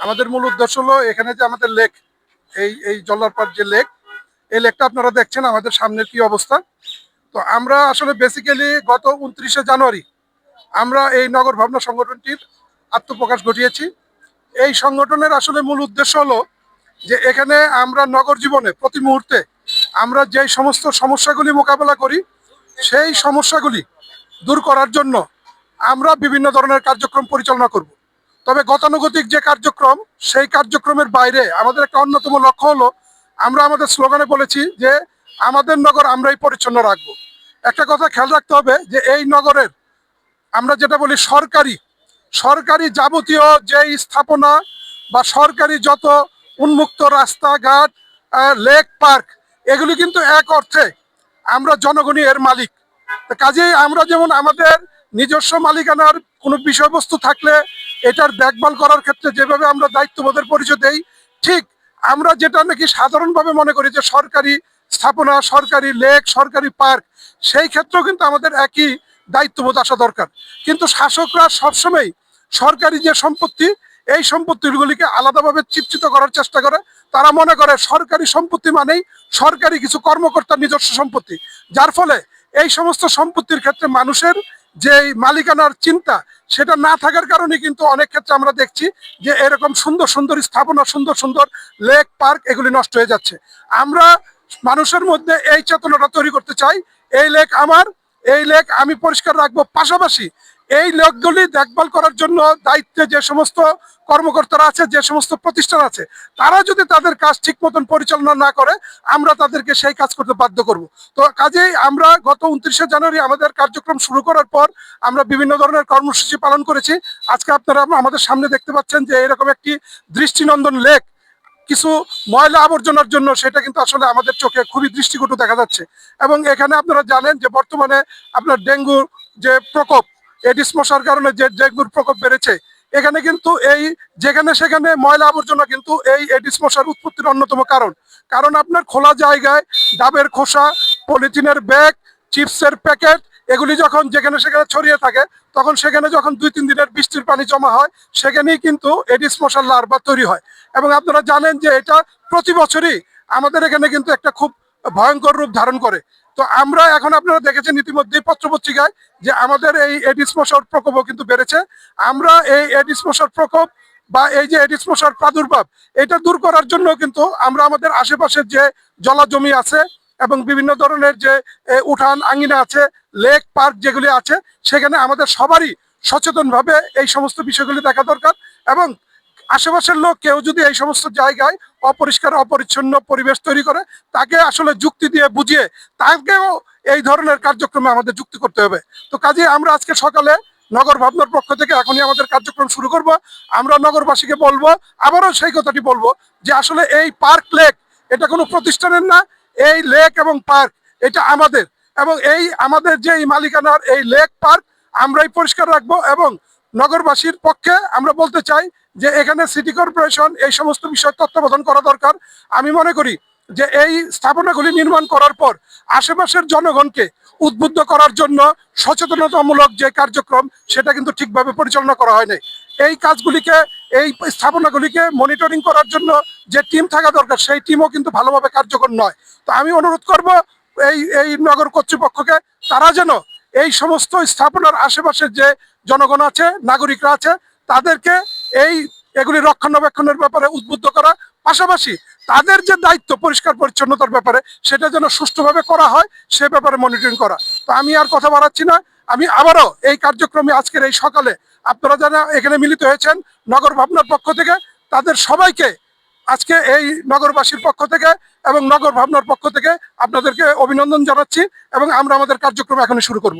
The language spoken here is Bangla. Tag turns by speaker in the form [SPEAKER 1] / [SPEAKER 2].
[SPEAKER 1] আমাদের মূল উদ্দেশ্য হলো এখানে যে আমাদের লেক, এই জল্লারপাড় যে লেক, এই লেকটা আপনারা দেখছেন আমাদের সামনের কি অবস্থা। তো আমরা আসলে বেসিক্যালি গত 29শে জানুয়ারি আমরা এই নগর ভাবনা সংগঠনটির আত্মপ্রকাশ ঘটিয়েছি। এই সংগঠনের আসলে মূল উদ্দেশ্য হলো যে এখানে আমরা নগর জীবনে প্রতি মুহূর্তে আমরা যেই সমস্ত সমস্যাগুলি মোকাবেলা করি, সেই সমস্যাগুলি দূর করার জন্য আমরা বিভিন্ন ধরনের কার্যক্রম পরিচালনা করব। তবে গতানুগতিক যে কার্যক্রম, সেই কার্যক্রমের বাইরে আমাদের একটা অন্যতম লক্ষ্য হলো, আমরা আমাদের স্লোগানে বলেছি যে আমাদের নগর আমরাই পরিচ্ছন্ন রাখবো। একটা কথা খেয়াল রাখতে হবে যে এই নগরের আমরা যেটা বলি সরকারি সরকারি যাবতীয় যেই স্থাপনা বা সরকারি যত উন্মুক্ত রাস্তাঘাট, লেক, পার্ক, এগুলি কিন্তু এক অর্থে আমরা জনগণই এর মালিক। কাজেই আমরা যেমন আমাদের নিজস্ব মালিকানার কোনো বিষয়বস্তু থাকলে এটার দেখভাল করার ক্ষেত্রে যেভাবে আমরা দায়িত্ববোধের পরিচয় দেই, ঠিক আমরা যেটা নাকি সাধারণভাবে মনে করি যে সরকারি স্থাপনা, সরকারি লেক, সরকারি পার্ক, সেই ক্ষেত্রেও কিন্তু আমাদের একই দায়িত্ববোধ আসা দরকার। কিন্তু শাসকরা সবসময় সরকারি যে সম্পত্তি, এই সম্পত্তিগুলিকে আলাদাভাবে চিত্রিত করার চেষ্টা করে। তারা মনে করে সরকারি সম্পত্তি মানেই সরকারি কিছু কর্মকর্তার নিজস্ব সম্পত্তি, যার ফলে এই সমস্ত সম্পত্তির ক্ষেত্রে মানুষের যে মালিকানার চিন্তা, সেটা না থাকার কারণে কিন্তু অনেক ক্ষেত্রে আমরা দেখছি যে এরকম সুন্দর সুন্দর স্থাপনা, সুন্দর সুন্দর লেক, পার্ক এগুলি নষ্ট হয়ে যাচ্ছে। আমরা মানুষের মধ্যে এই চেতনাটা তৈরি করতে চাই, এই লেক আমার, এই লেক আমি পরিষ্কার রাখবো। পাশাপাশি এই লেকগুলি দেখভাল করার জন্য দায়িত্বে যে সমস্ত কর্মকর্তারা আছে, যে সমস্ত প্রতিষ্ঠান আছে, তারা যদি তাদের কাজ ঠিক মতন পরিচালনা না করে, আমরা তাদেরকে সেই কাজ করতে বাধ্য করব। তো কাজেই আমরা গত 29শে জানুয়ারি আমাদের কার্যক্রম শুরু করার পর আমরা বিভিন্ন ধরনের কর্মসূচি পালন করেছি। আজকে আপনারা আমাদের সামনে দেখতে পাচ্ছেন যে এরকম একটি দৃষ্টিনন্দন লেক কিছু ময়লা আবর্জনার জন্য সেটা কিন্তু আসলে আমাদের চোখে খুবই দৃষ্টিকটু দেখা যাচ্ছে। এবং এখানে আপনারা জানেন যে বর্তমানে আপনার ডেঙ্গু যে প্রকোপ, এডিস মশার কারণে যে ডেঙ্গুর প্রকোপ বেড়েছে, এখানে কিন্তু এই যেখানে সেখানে ময়লা আবর্জনা কিন্তু এই এডিস মশার উৎপত্তির অন্যতম কারণ। কারণ আপনার খোলা জায়গায় ডাবের খোসা, পলিথিনের ব্যাগ, চিপসের প্যাকেট, এগুলি যখন যেখানে সেখানে ছড়িয়ে থাকে, তখন সেখানে যখন 2-3 দিনের বৃষ্টির পানি জমা হয়, সেখানেই কিন্তু এডিস মশার লার্ভা তৈরি হয়। এবং আপনারা জানেন যে এটা প্রতি বছরই আমাদের এখানে কিন্তু একটা খুব ভয়ঙ্কর রূপ ধারণ করে। তো আমরা এখন আপনারা দেখেছেন ইতিমধ্যেই পত্রপত্রিকায় যে আমাদের এই এডিস মশার প্রকোপও কিন্তু বেড়েছে। আমরা এই এডিস মশার প্রকোপ বা এই যে এডিস মশার প্রাদুর্ভাব, এটা দূর করার জন্য কিন্তু আমরা আমাদের আশেপাশের যে জলাজমি আছে এবং বিভিন্ন ধরনের যে উঠান আঙ্গিনা আছে, লেক, পার্ক যেগুলি আছে, সেখানে আমাদের সবারই সচেতনভাবে এই সমস্ত বিষয়গুলি দেখা দরকার। এবং আশেপাশের লোক কেউ যদি এই সমস্ত জায়গায় অপরিষ্কার অপরিচ্ছন্ন পরিবেশ তৈরি করে, তাকে আসলে যুক্তি দিয়ে বুঝিয়ে তাকেও এই ধরনের কার্যক্রমে আমাদের যুক্তি করতে হবে। তো কাজে আমরা আজকে সকালে নগর ভাবনার পক্ষ থেকে এখনই আমাদের কার্যক্রম শুরু করব। আমরা নগরবাসীকে বলবো, আবারও সেই কথাটি বলবো, যে আসলে এই পার্ক, লেক এটা কোনো প্রতিষ্ঠানের না। এই লেক এবং পার্ক এটা আমাদের, এবং এই আমাদের যে এই মালিকানার এই লেক, পার্ক আমরাই পরিষ্কার রাখবো। এবং নগরবাসীর পক্ষে আমরা বলতে চাই যে এখানে সিটি কর্পোরেশন এই সমস্ত বিষয় তত্ত্বাবধান করা দরকার। আমি মনে করি যে এই স্থাপনাগুলি নির্মাণ করার পর আশেপাশের জনগণকে উদ্বুদ্ধ করার জন্য সচেতনতামূলক যে কার্যক্রম, সেটা কিন্তু ঠিকভাবে পরিচালনা করা হয়নি। এই কাজগুলিকে, এই স্থাপনাগুলিকে মনিটরিং করার জন্য যে টিম থাকা দরকার, সেই টিমও কিন্তু ভালোভাবে কার্যকর নয়। তো আমি অনুরোধ করব এই এই নগর কর্তৃপক্ষকে, তারা যেন এই সমস্ত স্থাপনার আশেপাশের যে জনগণ আছে, নাগরিকরা আছে, তাদেরকে এই এগুলি রক্ষণাবেক্ষণের ব্যাপারে উদ্বুদ্ধ করা, পাশাপাশি তাদের যে দায়িত্ব পরিষ্কার পরিচ্ছন্নতার ব্যাপারে, সেটা যেন সুষ্ঠুভাবে করা হয়, সে ব্যাপারে মনিটরিং করা। তো আমি আর কথা বাড়াচ্ছি না, আমি আবারও এই কার্যক্রমে আজকের এই সকালে আপনারা যারা এখানে মিলিত হয়েছেন নগর ভাবনার পক্ষ থেকে, তাদের সবাইকে আজকে এই নগরবাসীর পক্ষ থেকে এবং নগর ভাবনার পক্ষ থেকে আপনাদেরকে অভিনন্দন জানাচ্ছি। এবং আমরা আমাদের কার্যক্রম এখনই শুরু করব।